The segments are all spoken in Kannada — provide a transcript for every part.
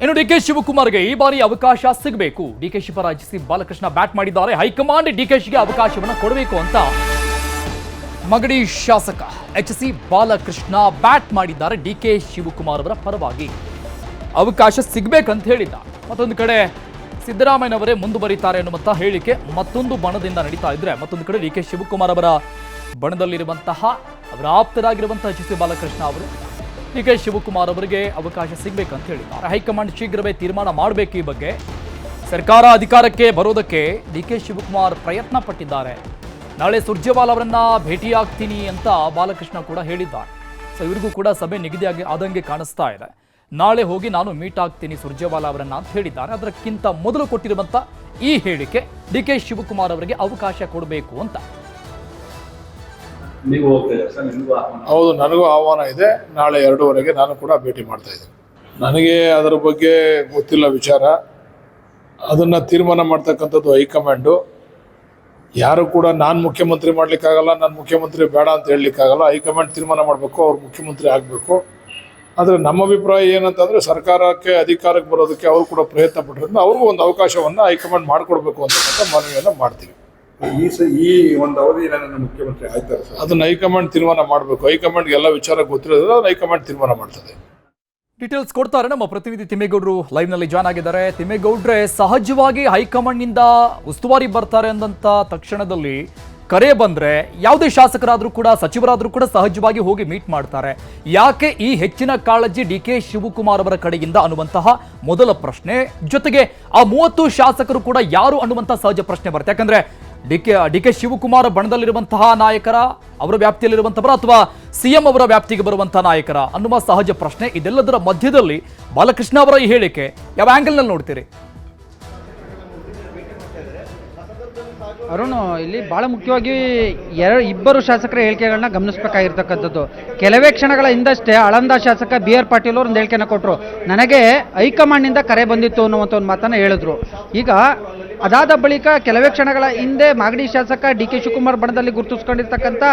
ಇನ್ನು ಡಿಕೆ ಶಿವಕುಮಾರ್ಗೆ ಈ ಬಾರಿ ಅವಕಾಶ ಸಿಗಬೇಕು. ಡಿಕೆಶಿ ಪರ ಎಚ್.ಸಿ. ಬಾಲಕೃಷ್ಣ ಬ್ಯಾಟ್ ಮಾಡಿದ್ದಾರೆ. ಹೈಕಮಾಂಡ್ ಡಿಕೆಶಿಗೆ ಅವಕಾಶವನ್ನು ಕೊಡಬೇಕು ಅಂತ ಮಗಡಿ ಶಾಸಕ ಎಚ್.ಸಿ. ಬಾಲಕೃಷ್ಣ ಬ್ಯಾಟ್ ಮಾಡಿದ್ದಾರೆ. ಡಿಕೆ ಶಿವಕುಮಾರ್ ಅವರ ಪರವಾಗಿ ಅವಕಾಶ ಸಿಗಬೇಕಂತ ಹೇಳಿದ್ದಾರೆ. ಮತ್ತೊಂದು ಕಡೆ ಸಿದ್ದರಾಮಯ್ಯನವರೇ ಮುಂದುವರಿತಾರೆ ಅನ್ನುವಂಥ ಹೇಳಿಕೆ ಮತ್ತೊಂದು ಬಣದಿಂದ ನಡೀತಾ ಇದ್ರೆ, ಮತ್ತೊಂದು ಕಡೆ ಡಿಕೆ ಶಿವಕುಮಾರ್ ಅವರ ಬಣದಲ್ಲಿರುವಂತಹ ಅವರ ಆಪ್ತರಾಗಿರುವಂತಹ ಎಚ್.ಸಿ. ಬಾಲಕೃಷ್ಣ ಅವರು ಡಿಕೆ ಶಿವಕುಮಾರ್ ಅವರಿಗೆ ಅವಕಾಶ ಸಿಗಬೇಕಂತ ಹೇಳಿದ್ದಾರೆ. ಹೈಕಮಾಂಡ್ ಶೀಘ್ರವೇ ತೀರ್ಮಾನ ಮಾಡಬೇಕು. ಈ ಬಗ್ಗೆ ಸರ್ಕಾರ ಅಧಿಕಾರಕ್ಕೆ ಬರೋದಕ್ಕೆ ಡಿಕೆ ಶಿವಕುಮಾರ್ ಪ್ರಯತ್ನ ಪಟ್ಟಿದ್ದಾರೆ. ನಾಳೆ ಸುರ್ಜೇವಾಲಾ ಅವರನ್ನ ಭೇಟಿಯಾಗ್ತೀನಿ ಅಂತ ಬಾಲಕೃಷ್ಣ ಕೂಡ ಹೇಳಿದ್ದಾರೆ. ಸೊ ಇವರಿಗೂ ಕೂಡ ಸಭೆ ನಿಗದಿ ಆದಂಗೆ ಕಾಣಿಸ್ತಾ ಇದೆ. ನಾಳೆ ಹೋಗಿ ನಾನು ಮೀಟ್ ಆಗ್ತೀನಿ ಸುರ್ಜೇವಾಲಾ ಅವರನ್ನ ಅಂತ ಹೇಳಿದ್ದಾರೆ. ಅದಕ್ಕಿಂತ ಮೊದಲು ಕೊಟ್ಟಿರುವಂತ ಈ ಹೇಳಿಕೆ ಡಿಕೆ ಶಿವಕುಮಾರ್ ಅವರಿಗೆ ಅವಕಾಶ ಕೊಡಬೇಕು ಅಂತ. ಹೌದು, ನನಗೂ ಆಹ್ವಾನ ಇದೆ. ನಾಳೆ 2:30ಗೆ ನಾನು ಕೂಡ ಭೇಟಿ ಮಾಡ್ತಾ ಇದ್ದೀನಿ. ನನಗೆ ಅದರ ಬಗ್ಗೆ ಗೊತ್ತಿಲ್ಲ ವಿಚಾರ. ಅದನ್ನು ತೀರ್ಮಾನ ಮಾಡ್ತಕ್ಕಂಥದ್ದು ಹೈಕಮಾಂಡು. ಯಾರು ಕೂಡ ನಾನು ಮುಖ್ಯಮಂತ್ರಿ ಮಾಡಲಿಕ್ಕಾಗಲ್ಲ, ನಾನು ಮುಖ್ಯಮಂತ್ರಿ ಬೇಡ ಅಂತ ಹೇಳಲಿಕ್ಕಾಗಲ್ಲ. ಹೈಕಮಾಂಡ್ ತೀರ್ಮಾನ ಮಾಡಬೇಕು, ಅವ್ರು ಮುಖ್ಯಮಂತ್ರಿ ಆಗಬೇಕು. ಆದರೆ ನಮ್ಮ ಅಭಿಪ್ರಾಯ ಏನಂತಂದರೆ ಸರ್ಕಾರಕ್ಕೆ ಅಧಿಕಾರಕ್ಕೆ ಬರೋದಕ್ಕೆ ಅವರು ಕೂಡ ಪ್ರಯತ್ನ ಪಟ್ಟಿರೋದ್ರಿಂದ ಅವ್ರಿಗೂ ಒಂದು ಅವಕಾಶವನ್ನು ಹೈಕಮಾಂಡ್ ಮಾಡಿಕೊಡ್ಬೇಕು ಅಂತಕ್ಕಂಥ ಮನವಿಯನ್ನು ಮಾಡ್ತೀವಿ. ಈ ಒಂದು ಅವಧಿ ನನ್ನ ಮುಖ್ಯಮಂತ್ರಿ ಆಯ್ತಾರೆ ಸರ್, ಅದನ್ನು ಹೈಕಮಾಂಡ್ ತೀರ್ಮಾನ ಮಾಡಬೇಕು. ಹೈಕಮಾಂಡ್ಗೆ ಎಲ್ಲ ವಿಚಾರ ಗೊತ್ತಿರೋದ್ರೆ ಅದನ್ನು ಹೈಕಮಾಂಡ್ ತೀರ್ಮಾನ ಮಾಡ್ತದೆ. ಡೀಟೇಲ್ಸ್ ಕೊಡ್ತಾರೆ ನಮ್ಮ ಪ್ರತಿನಿಧಿ ತಿಮ್ಮೇಗೌಡರು ಲೈವ್ ನಲ್ಲಿ ಜಾಯ್ನ್ ಆಗಿದ್ದಾರೆ. ತಿಮ್ಮೇಗೌಡ್ರೆ, ಸಹಜವಾಗಿ ಹೈಕಮಾಂಡ್ ನಿಂದ ಉಸ್ತುವಾರಿ ಬರ್ತಾರೆ ಅಂದಂತ ತಕ್ಷಣದಲ್ಲಿ ಕರೆ ಬಂದ್ರೆ ಯಾವುದೇ ಶಾಸಕರಾದ್ರೂ ಕೂಡ ಸಚಿವರಾದ್ರೂ ಕೂಡ ಸಹಜವಾಗಿ ಹೋಗಿ ಮೀಟ್ ಮಾಡ್ತಾರೆ. ಯಾಕೆ ಈ ಹೆಚ್ಚಿನ ಕಾಳಜಿ ಡಿಕೆ ಶಿವಕುಮಾರ್ ಅವರ ಕಡೆಯಿಂದ ಅನ್ನುವಂತಹ ಮೊದಲ ಪ್ರಶ್ನೆ. ಜೊತೆಗೆ ಆ 30 ಶಾಸಕರು ಕೂಡ ಯಾರು ಅನ್ನುವಂತಹ ಸಹಜ ಪ್ರಶ್ನೆ ಬರುತ್ತೆ. ಯಾಕಂದ್ರೆ ಡಿಕೆ ಶಿವಕುಮಾರ್ ಬಣದಲ್ಲಿರುವಂತಹ ನಾಯಕರ, ಅವರ ವ್ಯಾಪ್ತಿಯಲ್ಲಿರುವಂತವರ ಅಥವಾ ಸಿಎಂ ಅವರ ವ್ಯಾಪ್ತಿಗೆ ಬರುವಂತಹ ನಾಯಕರ ಅನ್ನುವ ಸಹಜ ಪ್ರಶ್ನೆ. ಇದೆಲ್ಲದರ ಮಧ್ಯದಲ್ಲಿ ಬಾಲಕೃಷ್ಣ ಅವರ ಈ ಹೇಳಿಕೆ ಯಾವ ಆಂಗಲ್ ನಲ್ಲಿ ನೋಡ್ತೀರಿ? ಅರುಣ್, ಇಲ್ಲಿ ಬಹಳ ಮುಖ್ಯವಾಗಿ ಇಬ್ಬರು ಶಾಸಕರ ಹೇಳಿಕೆಗಳನ್ನ ಗಮನಿಸಬೇಕಾಗಿರ್ತಕ್ಕಂಥದ್ದು. ಕೆಲವೇ ಕ್ಷಣಗಳ ಹಿಂದಷ್ಟೇ ಆಳಂದ ಶಾಸಕ BR ಪಾಟೀಲ್ ಅವರು ಒಂದು ಹೇಳಿಕೆಯನ್ನು ಕೊಟ್ಟರು. ನನಗೆ ಹೈಕಮಾಂಡ್ನಿಂದ ಕರೆ ಬಂದಿತ್ತು ಅನ್ನುವಂಥ ಒಂದು ಮಾತನ್ನು ಹೇಳಿದ್ರು. ಈಗ ಅದಾದ ಬಳಿಕ ಕೆಲವೇ ಕ್ಷಣಗಳ ಹಿಂದೆ ಮಾಗಡಿ ಶಾಸಕ DK ಶಿವಕುಮಾರ್ ಬಣದಲ್ಲಿ ಗುರುತಿಸ್ಕೊಂಡಿರ್ತಕ್ಕಂಥ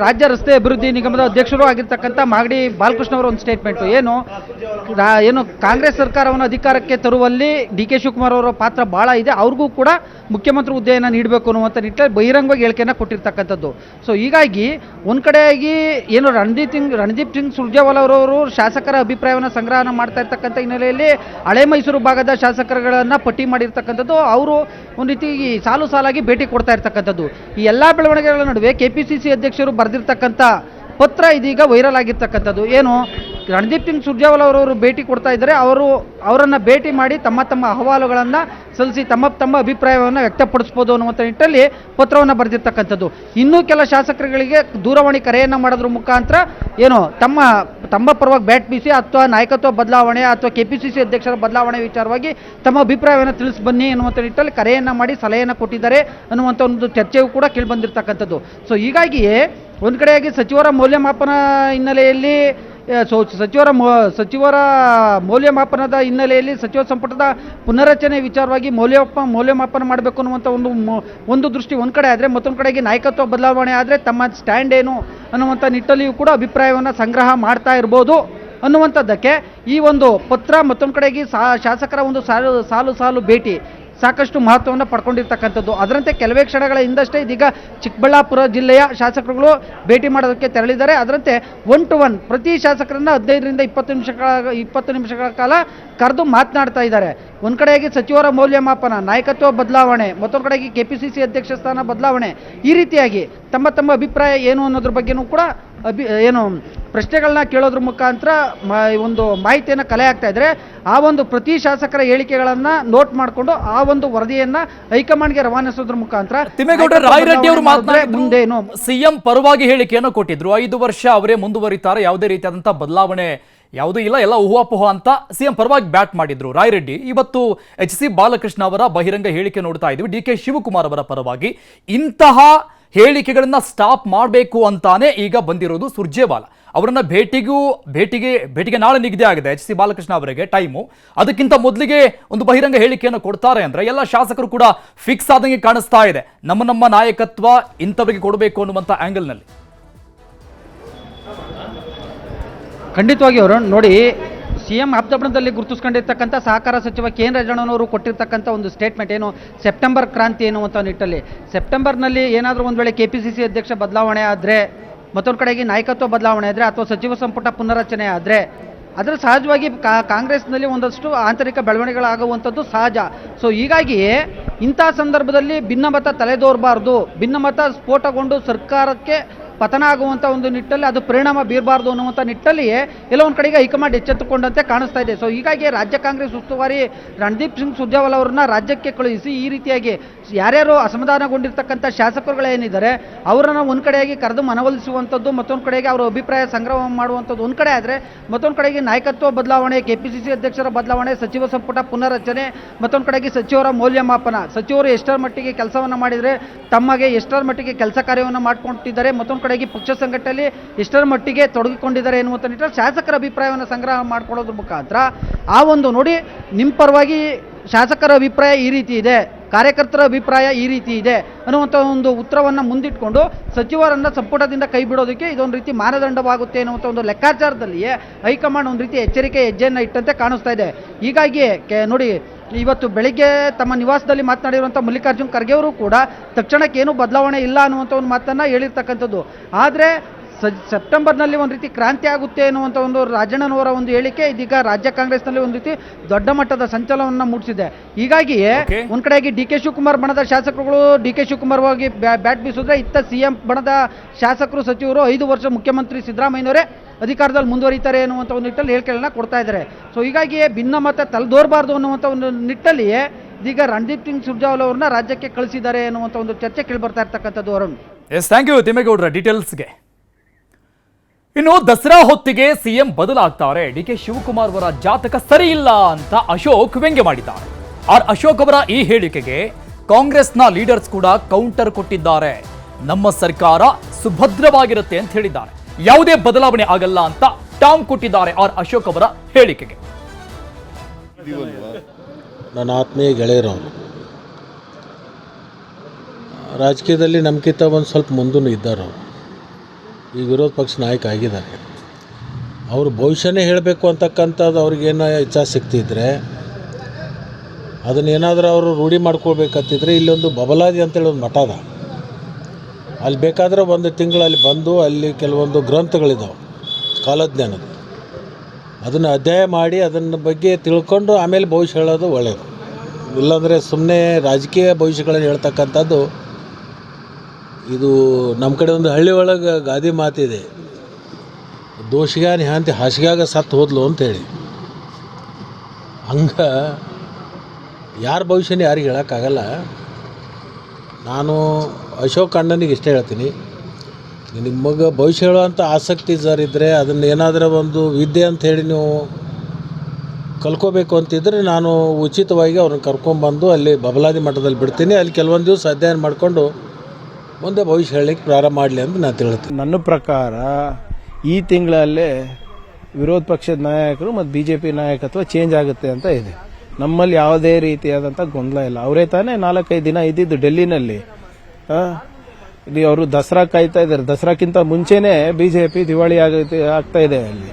ರಾಜ್ಯ ರಸ್ತೆ ಅಭಿವೃದ್ಧಿ ನಿಗಮದ ಅಧ್ಯಕ್ಷರು ಆಗಿರ್ತಕ್ಕಂಥ ಮಾಗಡಿ ಬಾಲಕೃಷ್ಣ ಅವರ ಒಂದು ಸ್ಟೇಟ್ಮೆಂಟು ಏನು ಕಾಂಗ್ರೆಸ್ ಸರ್ಕಾರವನ್ನು ಅಧಿಕಾರಕ್ಕೆ ತರುವಲ್ಲಿ DK ಶಿವಕುಮಾರ್ ಅವರ ಪಾತ್ರ ಭಾಳ ಇದೆ, ಅವ್ರಿಗೂ ಕೂಡ ಮುಖ್ಯಮಂತ್ರಿ ಹುದ್ದೆಯನ್ನು ನೀಡಬೇಕು ಅನ್ನುವಂಥ ನಿಟ್ಟಿನಲ್ಲಿ ಬಹಿರಂಗವಾಗಿ ಹೇಳಿಕೆಯನ್ನು ಕೊಟ್ಟಿರ್ತಕ್ಕಂಥದ್ದು. ಸೊ ಹೀಗಾಗಿ ಒಂದು ಕಡೆಯಾಗಿ ಏನು ರಣದೀಪ್ ಸಿಂಗ್ ಸುರ್ಜೇವಾಲಾ ಅವರವರು ಶಾಸಕರ ಅಭಿಪ್ರಾಯವನ್ನು ಸಂಗ್ರಹಣ ಮಾಡ್ತಾ ಇರ್ತಕ್ಕಂಥ ಹಿನ್ನೆಲೆಯಲ್ಲಿ ಹಳೆ ಮೈಸೂರು ಭಾಗದ ಶಾಸಕರುಗಳನ್ನು ಪಟ್ಟಿ ಮಾಡಿರ್ತಕ್ಕಂಥದ್ದು. ಅವರು ಒಂದು ರೀತಿ ಸಾಲು ಸಾಲಾಗಿ ಭೇಟಿ ಕೊಡ್ತಾ ಇರ್ತಕ್ಕಂಥದ್ದು. ಈ ಎಲ್ಲ ಬೆಳವಣಿಗೆಗಳ ನಡುವೆ KPCC ಅಧ್ಯಕ್ಷರು ಬರೆದಿರ್ತಕ್ಕಂಥ ಪತ್ರ ಇದೀಗ ವೈರಲ್ ಆಗಿರ್ತಕ್ಕಂಥದ್ದು. ಏನು ರಣದೀಪ್ ಸಿಂಗ್ ಸುರ್ಜೇವಾಲಾ ಅವರವರು ಭೇಟಿ ಕೊಡ್ತಾ ಇದ್ದಾರೆ. ಅವರನ್ನು ಭೇಟಿ ಮಾಡಿ ತಮ್ಮ ಅಹವಾಲುಗಳನ್ನು ಸಲ್ಲಿಸಿ ತಮ್ಮ ಅಭಿಪ್ರಾಯವನ್ನು ವ್ಯಕ್ತಪಡಿಸ್ಬೋದು ಅನ್ನುವಂಥ ನಿಟ್ಟಲ್ಲಿ ಪತ್ರವನ್ನು ಬರೆದಿರ್ತಕ್ಕಂಥದ್ದು. ಇನ್ನೂ ಕೆಲ ಶಾಸಕರುಗಳಿಗೆ ದೂರವಾಣಿ ಕರೆಯನ್ನು ಮಾಡೋದ್ರ ಮುಖಾಂತರ ಏನು ತಮ್ಮ ಪರವಾಗಿ ಬ್ಯಾಟ್ ಬೀಸಿ ಅಥವಾ ನಾಯಕತ್ವ ಬದಲಾವಣೆ ಅಥವಾ KPCC ಅಧ್ಯಕ್ಷರ ಬದಲಾವಣೆ ವಿಚಾರವಾಗಿ ತಮ್ಮ ಅಭಿಪ್ರಾಯವನ್ನು ತಿಳಿಸಿ ಬನ್ನಿ ಅನ್ನುವಂಥ ನಿಟ್ಟಲ್ಲಿ ಕರೆಯನ್ನು ಮಾಡಿ ಸಲಹೆಯನ್ನು ಕೊಟ್ಟಿದ್ದಾರೆ ಅನ್ನುವಂಥ ಒಂದು ಚರ್ಚೆಯೂ ಕೂಡ ಕೇಳಿಬಂದಿರ್ತಕ್ಕಂಥದ್ದು. ಸೊ ಹೀಗಾಗಿಯೇ ಒಂದು ಕಡೆಯಾಗಿ ಸಚಿವರ ಮೌಲ್ಯಮಾಪನ ಹಿನ್ನೆಲೆಯಲ್ಲಿ ಸಚಿವರ ಮೌಲ್ಯಮಾಪನದ ಹಿನ್ನೆಲೆಯಲ್ಲಿ ಸಚಿವ ಸಂಪುಟದ ಪುನರಚನೆ ವಿಚಾರವಾಗಿ ಮೌಲ್ಯಮಾಪನ ಮಾಡಬೇಕು ಅನ್ನುವಂಥ ಒಂದು ದೃಷ್ಟಿ ಒಂದು ಕಡೆ ಆದರೆ, ಮತ್ತೊಂದು ಕಡೆಗೆ ನಾಯಕತ್ವ ಬದಲಾವಣೆ ಆದರೆ ತಮ್ಮ ಸ್ಟ್ಯಾಂಡ್ ಏನು ಅನ್ನುವಂಥ ನಿಟ್ಟಲ್ಲಿಯೂ ಕೂಡ ಅಭಿಪ್ರಾಯವನ್ನು ಸಂಗ್ರಹ ಮಾಡ್ತಾ ಇರ್ಬೋದು ಅನ್ನುವಂಥದ್ದಕ್ಕೆ ಈ ಒಂದು ಪತ್ರ, ಮತ್ತೊಂದು ಕಡೆಗೆ ಶಾಸಕರ ಒಂದು ಸಾಲು ಭೇಟಿ ಸಾಕಷ್ಟು ಮಹತ್ವವನ್ನು ಪಡ್ಕೊಂಡಿರ್ತಕ್ಕಂಥದ್ದು. ಅದರಂತೆ ಕೆಲವೇ ಕ್ಷಣಗಳ ಹಿಂದಷ್ಟೇ ಇದೀಗ ಚಿಕ್ಕಬಳ್ಳಾಪುರ ಜಿಲ್ಲೆಯ ಶಾಸಕರುಗಳು ಭೇಟಿ ಮಾಡೋದಕ್ಕೆ ತೆರಳಿದ್ದಾರೆ. ಅದರಂತೆ 1 to 1 ಪ್ರತಿ ಶಾಸಕರನ್ನ 15 ರಿಂದ 20 ನಿಮಿಷಗಳ ಕಾಲ ಕರೆದು ಮಾತನಾಡ್ತಾ ಇದ್ದಾರೆ. ಒಂದು ಕಡೆಯಾಗಿ ಸಚಿವರ ಮೌಲ್ಯಮಾಪನ, ನಾಯಕತ್ವ ಬದಲಾವಣೆ, ಮತ್ತೊಂದು ಕಡೆಗೆ KPCC ಅಧ್ಯಕ್ಷ ಸ್ಥಾನ ಬದಲಾವಣೆ, ಈ ರೀತಿಯಾಗಿ ತಮ್ಮ ಅಭಿಪ್ರಾಯ ಏನು ಅನ್ನೋದ್ರ ಬಗ್ಗೆನೂ ಕೂಡ ಪ್ರಶ್ನೆಗಳನ್ನ ಕೇಳೋದ್ರ ಮುಖಾಂತರ ಒಂದು ಮಾಹಿತಿಯನ್ನು ಕಲೆ ಆಗ್ತಾ ಇದ್ರೆ, ಆ ಒಂದು ಪ್ರತಿ ಶಾಸಕರ ಹೇಳಿಕೆಗಳನ್ನ ನೋಟ್ ಮಾಡಿಕೊಂಡು ಆ ಒಂದು ವರದಿಯನ್ನ ಹೈಕಮಾಂಡ್ಗೆ ರವಾನಿಸೋದ್ರ ಮುಖಾಂತರ ತಿಮ್ಮೇಗೌಡ ರಾಯರೆಡ್ಡಿ ಅವರು ಮುಂದೇನು ಸಿಎಂ ಪರವಾಗಿ ಹೇಳಿಕೆಯನ್ನು ಕೊಟ್ಟಿದ್ರು. 5 ವರ್ಷ ಅವರೇ ಮುಂದುವರಿತಾರೆ, ಯಾವುದೇ ರೀತಿಯಾದಂತಹ ಬದಲಾವಣೆ ಯಾವುದೂ ಇಲ್ಲ, ಎಲ್ಲ ಊಹಾಪೋಹ ಅಂತ ಸಿಎಂ ಪರವಾಗಿ ಬ್ಯಾಟ್ ಮಾಡಿದ್ರು ರಾಯರೆಡ್ಡಿ. ಇವತ್ತು ಎಚ್.ಸಿ. ಬಾಲಕೃಷ್ಣ ಅವರ ಬಹಿರಂಗ ಹೇಳಿಕೆ ನೋಡ್ತಾ ಇದ್ವಿ. DK ಶಿವಕುಮಾರ್ ಅವರ ಪರವಾಗಿ ಇಂತಹ ಹೇಳಿಕೆಗಳನ್ನ ಸ್ಟಾಪ್ ಮಾಡಬೇಕು ಅಂತಾನೆ ಈಗ ಬಂದಿರೋದು ಸುರ್ಜೇವಾಲಾ ಅವರನ್ನ ಭೇಟಿಗೆ ನಾಳೆ ನಿಗದಿ ಆಗಿದೆ ಎಚ್.ಸಿ. ಬಾಲಕೃಷ್ಣ ಅವರಿಗೆ ಟೈಮು. ಅದಕ್ಕಿಂತ ಮೊದಲಿಗೆ ಒಂದು ಬಹಿರಂಗ ಹೇಳಿಕೆಯನ್ನು ಕೊಡ್ತಾರೆ ಅಂದ್ರೆ ಎಲ್ಲ ಶಾಸಕರು ಕೂಡ ಫಿಕ್ಸ್ ಆದಂಗೆ ಕಾಣಿಸ್ತಾ ಇದೆ. ನಮ್ಮ ನಾಯಕತ್ವ ಇಂಥವರಿಗೆ ಕೊಡಬೇಕು ಅನ್ನುವಂಥ ಆಂಗಲ್ನಲ್ಲಿ. ಖಂಡಿತವಾಗಿ ಅವರು ನೋಡಿ, CM ಆಪ್ತಬಂಧದಲ್ಲಿ ಗುರುತಿಸ್ಕೊಂಡಿರ್ತಕ್ಕಂಥ ಸಹಕಾರ ಸಚಿವ KN ರಾಜಣ್ಣನವರು ಕೊಟ್ಟಿರ್ತಕ್ಕಂಥ ಒಂದು ಸ್ಟೇಟ್ಮೆಂಟ್ ಏನು ಸೆಪ್ಟೆಂಬರ್ ಕ್ರಾಂತಿ ಎನ್ನುವಂಥ ನಿಟ್ಟಲ್ಲಿ ಸೆಪ್ಟೆಂಬರ್ನಲ್ಲಿ ಏನಾದರೂ ಒಂದು ವೇಳೆ KPCC ಅಧ್ಯಕ್ಷ ಬದಲಾವಣೆ ಆದರೆ ಮತ್ತೊಂದು ಕಡೆಗೆ ನಾಯಕತ್ವ ಬದಲಾವಣೆ ಆದರೆ ಅಥವಾ ಸಚಿವ ಸಂಪುಟ ಪುನರಚನೆ ಆದರೆ ಅದರ ಸಹಜವಾಗಿ ಕಾಂಗ್ರೆಸ್ನಲ್ಲಿ ಒಂದಷ್ಟು ಆಂತರಿಕ ಬೆಳವಣಿಗೆಗಳಾಗುವಂಥದ್ದು ಸಹಜ. ಸೊ ಹೀಗಾಗಿ ಇಂಥ ಸಂದರ್ಭದಲ್ಲಿ ಭಿನ್ನಮತ ತಲೆದೋರಬಾರ್ದು, ಭಿನ್ನಮತ ಸ್ಫೋಟಗೊಂಡು ಸರ್ಕಾರಕ್ಕೆ ಪತನ ಆಗುವಂಥ ಒಂದು ನಿಟ್ಟಲ್ಲಿ ಅದು ಪರಿಣಾಮ ಬೀರಬಾರ್ದು ಅನ್ನುವಂಥ ನಿಟ್ಟಲ್ಲಿಯೇ ಎಲ್ಲ ಒಂದು ಕಡೆಗೆ ಹೈಕಮಾಂಡ್ ಎಚ್ಚೆತ್ತುಕೊಂಡಂತೆ ಕಾಣಿಸ್ತಾ ಇದೆ. ಸೊ ಹೀಗಾಗಿ ರಾಜ್ಯ ಕಾಂಗ್ರೆಸ್ ಉಸ್ತುವಾರಿ ರಣದೀಪ್ ಸಿಂಗ್ ಸುರ್ಜೇವಾಲಾ ಅವರನ್ನ ರಾಜ್ಯಕ್ಕೆ ಕಳುಹಿಸಿ ಈ ರೀತಿಯಾಗಿ ಯಾರ್ಯಾರು ಅಸಮಾಧಾನಗೊಂಡಿರ್ತಕ್ಕಂಥ ಶಾಸಕರುಗಳೇನಿದ್ದಾರೆ ಅವರನ್ನು ಒಂದು ಕಡೆಯಾಗಿ ಕರೆದು ಮನವೊಲಿಸುವಂಥದ್ದು, ಮತ್ತೊಂದು ಕಡೆಗೆ ಅವರ ಅಭಿಪ್ರಾಯ ಸಂಗ್ರಹ ಮಾಡುವಂಥದ್ದು ಒಂದು ಕಡೆ ಆದರೆ, ಮತ್ತೊಂದು ಕಡೆಗೆ ನಾಯಕತ್ವ ಬದಲಾವಣೆ, KPCC ಅಧ್ಯಕ್ಷರ ಬದಲಾವಣೆ, ಸಚಿವ ಸಂಪುಟ ಪುನರಚನೆ, ಮತ್ತೊಂದು ಕಡೆಗೆ ಸಚಿವರ ಮೌಲ್ಯಮಾಪನ, ಸಚಿವರು ಎಷ್ಟರ ಮಟ್ಟಿಗೆ ಕೆಲಸವನ್ನು ಮಾಡಿದರೆ ತಮಗೆ ಎಷ್ಟರ ಮಟ್ಟಿಗೆ ಕೆಲಸ ಕಾರ್ಯವನ್ನು ಮಾಡಿಕೊಂಡಿದ್ದಾರೆ, ಮತ್ತೊಂದು ಕಡೆಗೆ ಪಕ್ಷ ಸಂಘಟನೆಯಲ್ಲಿ ಎಷ್ಟರ ಮಟ್ಟಿಗೆ ತೊಡಗಿಕೊಂಡಿದ್ದಾರೆ ಎನ್ನುವಂಥ ನಿಟ್ಟಿನಲ್ಲಿ ಶಾಸಕರ ಅಭಿಪ್ರಾಯವನ್ನು ಸಂಗ್ರಹ ಮಾಡಿಕೊಳ್ಳೋದ್ರ ಮುಖಾಂತರ ಆ ಒಂದು ನೋಡಿ ನಿಮ್ಮ ಪರವಾಗಿ ಶಾಸಕರ ಅಭಿಪ್ರಾಯ ಈ ರೀತಿ ಇದೆ, ಕಾರ್ಯಕರ್ತರ ಅಭಿಪ್ರಾಯ ಈ ರೀತಿ ಇದೆ ಅನ್ನುವಂಥ ಒಂದು ಉತ್ತರವನ್ನು ಮುಂದಿಟ್ಕೊಂಡು ಸಚಿವರನ್ನು ಸಂಪುಟದಿಂದ ಕೈ ಬಿಡೋದಕ್ಕೆ ಇದೊಂದು ರೀತಿ ಮಾನದಂಡವಾಗುತ್ತೆ ಅನ್ನುವಂಥ ಒಂದು ಲೆಕ್ಕಾಚಾರದಲ್ಲಿಯೇ ಹೈಕಮಾಂಡ್ ಒಂದು ರೀತಿ ಎಚ್ಚರಿಕೆ ಹೆಜ್ಜೆಯನ್ನು ಇಟ್ಟಂತೆ ಕಾಣಿಸ್ತಾ ಇದೆ. ಹೀಗಾಗಿ ನೋಡಿ ಇವತ್ತು ಬೆಳಿಗ್ಗೆ ತಮ್ಮ ನಿವಾಸದಲ್ಲಿ ಮಾತನಾಡಿರುವಂಥ ಮಲ್ಲಿಕಾರ್ಜುನ್ ಖರ್ಗೆ ಅವರು ಕೂಡ ತಕ್ಷಣಕ್ಕೇನು ಬದಲಾವಣೆ ಇಲ್ಲ ಅನ್ನುವಂಥ ಒಂದು ಮಾತನ್ನು ಹೇಳಿರ್ತಕ್ಕಂಥದ್ದು. ಆದರೆ ಸೆಪ್ಟೆಂಬರ್ನಲ್ಲಿ ಒಂದು ರೀತಿ ಕ್ರಾಂತಿ ಆಗುತ್ತೆ ಅನ್ನುವಂಥ ಒಂದು ರಾಜಣ್ಣನವರ ಒಂದು ಹೇಳಿಕೆ ಇದೀಗ ರಾಜ್ಯ ಕಾಂಗ್ರೆಸ್ನಲ್ಲಿ ಒಂದು ರೀತಿ ದೊಡ್ಡ ಮಟ್ಟದ ಸಂಚಲನವನ್ನು ಮೂಡಿಸಿದೆ. ಹೀಗಾಗಿಯೇ ಒಂದು ಕಡೆಗೆ DK ಶಿವಕುಮಾರ್ ಬಣದ ಶಾಸಕರುಗಳು DK ಶಿವಕುಮಾರ್ ಹೋಗಿ ಬ್ಯಾಟ್ ಬೀಸಿದ್ರೆ, ಇತ್ತ CM ಬಣದ ಶಾಸಕರು ಸಚಿವರು 5 ವರ್ಷ ಮುಖ್ಯಮಂತ್ರಿ ಸಿದ್ದರಾಮಯ್ಯನವರೇ ಅಧಿಕಾರದಲ್ಲಿ ಮುಂದುವರಿತಾರೆ ಅನ್ನುವಂಥ ಒಂದು ನಿಟ್ಟಲ್ಲಿ ಹೇಳಿಕೆಗಳನ್ನ ಕೊಡ್ತಾ ಇದ್ದಾರೆ. ಸೊ ಹೀಗಾಗಿಯೇ ಭಿನ್ನಮತ ತಲೆದೋರಬಾರ್ದು ಅನ್ನುವಂಥ ಒಂದು ನಿಟ್ಟಲ್ಲಿಯೇ ಇದೀಗ ರಣದೀಪ್ ಸಿಂಗ್ ಸುರ್ಜೇವಾಲಾ ಅವ್ರನ್ನ ರಾಜ್ಯಕ್ಕೆ ಕಳಿಸಿದ್ದಾರೆ ಅನ್ನುವಂಥ ಒಂದು ಚರ್ಚೆ ಕೇಳಿಬರ್ತಾ ಇರ್ತಕ್ಕಂಥದ್ದು. ಅರುಣ್, ಥ್ಯಾಂಕ್ ಯು ತಿಮ್ಮೇಗೌಡರ ಡೀಟೇಲ್ಸ್ಗೆ. ಇನ್ನು ದಸರಾ ಹೊತ್ತಿಗೆ CM ಬದಲಾಗ್ತಾರೆ, DK ಶಿವಕುಮಾರ್ ಅವರ ಜಾತಕ ಸರಿ ಇಲ್ಲ ಅಂತ ಅಶೋಕ್ ವ್ಯಂಗ್ಯ ಮಾಡಿದ್ದಾರೆ. ಅಶೋಕ್ ಅವರ ಈ ಹೇಳಿಕೆಗೆ ಕಾಂಗ್ರೆಸ್ನ ಲೀಡರ್ಸ್ ಕೂಡ ಕೌಂಟರ್ ಕೊಟ್ಟಿದ್ದಾರೆ. ನಮ್ಮ ಸರ್ಕಾರ ಸುಭದ್ರವಾಗಿರುತ್ತೆ ಅಂತ ಹೇಳಿದ್ದಾರೆ, ಯಾವುದೇ ಬದಲಾವಣೆ ಆಗಲ್ಲ ಅಂತ ಟಾಂಗ್ ಕೊಟ್ಟಿದ್ದಾರೆ ಅಶೋಕ್ ಅವರ ಹೇಳಿಕೆಗೆ. ನನ್ನ ಆತ್ಮೀಯ ಗೆಳೆಯರವರು ರಾಜಕೀಯದಲ್ಲಿ ನಮ್ಗಿಂತ ಒಂದು ಸ್ವಲ್ಪ ಮುಂದೂ ಇದ್ದಾರೆ. ಅವರು ಈ ವಿರೋಧ ಪಕ್ಷ ನಾಯಕ ಆಗಿದ್ದಾರೆ. ಅವರು ಭವಿಷ್ಯನೇ ಹೇಳಬೇಕು ಅಂತಕ್ಕಂಥದ್ದು ಅವ್ರಿಗೇನೋ ಇಚ್ಛಾಶಕ್ತಿ ಇದ್ದರೆ ಅದನ್ನೇನಾದರೂ ಅವರು ರೂಢಿ ಮಾಡ್ಕೊಳ್ಬೇಕಂತಿದ್ರೆ ಇಲ್ಲೊಂದು ಬಬಲಾದಿ ಅಂತೇಳಿ ಒಂದು ಮಠ ಅದ, ಅಲ್ಲಿ ಬೇಕಾದರೆ ಒಂದು ತಿಂಗಳು ಅಲ್ಲಿ ಬಂದು ಅಲ್ಲಿ ಕೆಲವೊಂದು ಗ್ರಂಥಗಳಿದ್ದಾವೆ ಕಾಲಜ್ಞಾನದ, ಅದನ್ನು ಅಧ್ಯಯನ ಮಾಡಿ ಅದನ್ನ ಬಗ್ಗೆ ತಿಳ್ಕೊಂಡು ಆಮೇಲೆ ಭವಿಷ್ಯ ಹೇಳೋದು ಒಳ್ಳೆಯದು. ಇಲ್ಲಾಂದರೆ ಸುಮ್ಮನೆ ರಾಜಕೀಯ ಭವಿಷ್ಯಗಳನ್ನು ಹೇಳ್ತಕ್ಕಂಥದ್ದು ಇದು ನಮ್ಮ ಕಡೆ ಒಂದು ಹಳ್ಳಿ ಒಳಗೆ ಗಾದೆ ಮಾತಿದೆ, ದೋಷಿಗಾನಿ ಹಾಂತಿ ಹಾಸಿಗೆಯಾಗ ಸತ್ತು ಹೋದ್ಲು ಅಂತೇಳಿ. ಹಂಗೆ ಯಾರ ಭವಿಷ್ಯನೇ ಯಾರಿಗೆ ಹೇಳೋಕ್ಕಾಗಲ್ಲ. ನಾನು ಅಶೋಕ್ ಅಣ್ಣನಿಗೆ ಇಷ್ಟೇ ಹೇಳ್ತೀನಿ, ನಿಮಗೆ ಭವಿಷ್ಯ ಹೇಳುವಂಥ ಆಸಕ್ತಿ ಇದ್ದರೆ ಅದನ್ನು ಏನಾದರೂ ಒಂದು ವಿದ್ಯೆ ಅಂತ ಹೇಳಿ ನೀವು ಕಲ್ಕೋಬೇಕು ಅಂತಿದ್ರೆ ನಾನು ಉಚಿತವಾಗಿ ಅವ್ರನ್ನ ಕರ್ಕೊಂಡ್ಬಂದು ಅಲ್ಲಿ ಬಬಲಾದಿ ಮಠದಲ್ಲಿ ಬಿಡ್ತೀನಿ. ಅಲ್ಲಿ ಕೆಲವೊಂದು ದಿವಸ ಅಧ್ಯಯನ ಮಾಡಿಕೊಂಡು ಮುಂದೆ ಭವಿಷ್ಯ ಹೇಳಲಿಕ್ಕೆ ಪ್ರಾರಂಭ ಮಾಡಲಿ ಅಂತ ನಾನು ಹೇಳ್ತೀನಿ. ನನ್ನ ಪ್ರಕಾರ ಈ ತಿಂಗಳಲ್ಲೇ ವಿರೋಧ ಪಕ್ಷದ ನಾಯಕರು ಮತ್ತು BJP ನಾಯಕತ್ವ ಚೇಂಜ್ ಆಗುತ್ತೆ ಅಂತ ಇದೆ. ನಮ್ಮಲ್ಲಿ ಯಾವುದೇ ರೀತಿಯಾದಂಥ ಗೊಂದಲ ಇಲ್ಲ. ಅವರೇ ತಾನೇ 4-5 ದಿನ ಇದ್ದಿದ್ದು ಡೆಲ್ಲಿನಲ್ಲಿ. ಇಲ್ಲಿ ಅವರು ದಸರಾ ಕಾಯ್ತಾ ಇದ್ದಾರೆ. ದಸರಾಕ್ಕಿಂತ ಮುಂಚೆನೆ BJP ದಿವಾಳಿ ಆಗ್ತಾ ಇದೆ. ಅಲ್ಲಿ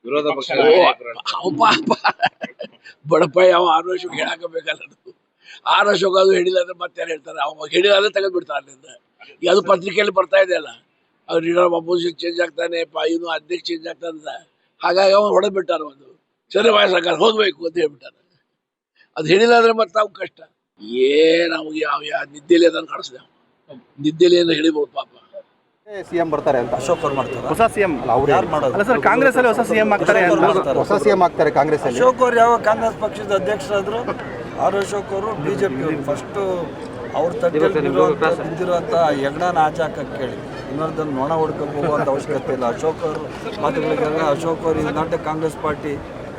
ವಿರೋಧ ಪಕ್ಷ ಬಡಪ ಯಾವ ಆರೋಗ್ಯ ಹೇಳಾಕಬೇಕಲ್ಲ. ಅಶೋಕ್ ಅದು ಹೇಳಿಲ್ಲ ಅಂದ್ರೆ ಮತ್ತೆ ಯಾರು ಹೇಳ್ತಾರೆ, ಅವ ಹೇಳಿಲ್ಲ ಅಂದ್ರೆ ತೆಗೆದು ಬಿಡ್ತಾರೆ ಅಲ್ಲಿಂದ. ಈಗ ಅದು ಪತ್ರಿಕೆಯಲ್ಲಿ ಬರ್ತಾ ಇದೆ ಅಲ್ಲ, ಅವ್ರು ಲೀಡರ್ ಅಪೋಸಿಷನ್ ಚೇಂಜ್ ಆಗ್ತಾನೆ, ಇವನು ಅಧ್ಯಕ್ಷ ಚೇಂಜ್ ಆಗ್ತಾನೆ. ಹಾಗಾಗಿ ಅವ್ನು ಹೊಡೆದು ಬಿಟ್ಟಾರ, ಒಂದು ಸರಿ ಸರ್ಕಾರ ಹೋಗ್ಬೇಕು ಅಂತ ಹೇಳ್ಬಿಟ್ಟಾರೆ. ಅದು ಹೇಳಿಲ್ಲ ಅಂದ್ರೆ ಮತ್ತೆ ನಾವು ಕಷ್ಟ. ನಮ್ಗೆ ಯಾವ ನಿದ್ದೆಲಿ ಅದನ್ನು ಕಾಣಿಸ್ದೆ, ನಿದ್ದೆಲಿ ಏನು ಹೇಳಿಬಹುದು ಪಾಪ. CM ಬರ್ತಾರೆ ಅಂತ ಅಶೋಕ್ ಅವ್ರು ಮಾಡ್ತಾರೆ, ಹೊಸ CM ಅಲ್ಲ, ಅವ್ರು ಯಾರು ಮಾಡೋದು? ಅಲ್ಲ ಸರ್, ಕಾಂಗ್ರೆಸ್ ಅಲ್ಲಿ ಹೊಸ CM ಆಗ್ತಾರೆ, ಹೊಸ CM ಆಗ್ತಾರೆ ಕಾಂಗ್ರೆಸ್ ಅಲ್ಲಿ. ಅಶೋಕ್ ಅವ್ರು ಯಾವ ಕಾಂಗ್ರೆಸ್ ಪಕ್ಷದ ಅಧ್ಯಕ್ಷರಾದ್ರು, ಅಶೋಕ್ ಅವರು BJP ಫಸ್ಟ್ ಅವ್ರ ಬಿದ್ದಿರುವಂತ ಯಜ್ಞಾನ ಆಚೆ ಹಾಕಕ್ಕೆ ಕೇಳಿ, ಇನ್ನೊಂದನ್ನು ನೊಣ ಹೊಡ್ಕೊಂಡು ಹೋಗುವಂಥ ಅವಶ್ಯಕತೆ ಇಲ್ಲ. ಅಶೋಕ್ ಅವರು ಮಾತುಗಳಿಗೆಲ್ಲ ಅಶೋಕ್ ಅವರು ಇದು not A Congress party,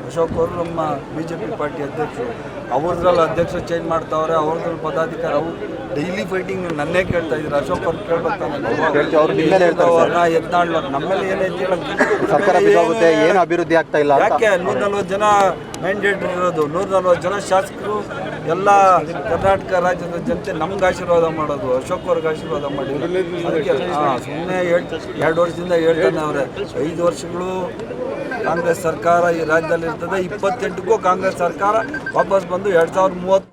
Ashok ಅವರು ನಮ್ಮ BJP ಪಾರ್ಟಿ ಅಧ್ಯಕ್ಷರು. ಅವ್ರದ್ರಲ್ಲಿ ಅಧ್ಯಕ್ಷ ಚೇಂಜ್ ಮಾಡ್ತಾವ್ರೆ, ಅವ್ರದ್ರಲ್ಲಿ ಪದಾಧಿಕಾರಿ. ಅವ್ರು ಡೈಲಿ ಫೈಟಿಂಗ್ ನನ್ನೇ ಕೇಳ್ತಾ ಇದ್ರು. ಅಶೋಕ್ ಅವ್ರು ಕೇಳ್ಬೇಕಾನೆ ಯತ್ನಾಳ್ ನಮ್ಮಲ್ಲಿ ಏನೈತಿ ಸರ್ಕಾರ ಬಿದ್ದೋಗುತ್ತೆ, ಏನು ಅಭಿವೃದ್ಧಿ ಆಗ್ತಾ ಇಲ್ಲ. ಯಾಕೆ 140 ಜನ ಮ್ಯಾಂಡೇಟ್ ಇರೋದು, 140 ಜನ ಶಾಸಕರು ಎಲ್ಲ ಕರ್ನಾಟಕ ರಾಜ್ಯದ ಜನತೆ ನಮ್ಗೆ ಆಶೀರ್ವಾದ ಮಾಡೋದು, ಅಶೋಕ್ ಅವ್ರಿಗೆ ಆಶೀರ್ವಾದ ಮಾಡಿದ್ರು. ಅದಕ್ಕೆ ಸುಮ್ಮನೆ 2 ವರ್ಷದಿಂದ ಹೇಳ್ತಾನೆ ಅವರೇ 5 ವರ್ಷಗಳು ಕಾಂಗ್ರೆಸ್ ಸರ್ಕಾರ ಈ ರಾಜ್ಯದಲ್ಲಿ ಇರ್ತದೆ. 28ಕ್ಕೂ ಕಾಂಗ್ರೆಸ್ ಸರ್ಕಾರ ವಾಪಸ್ ಬಂದು 2030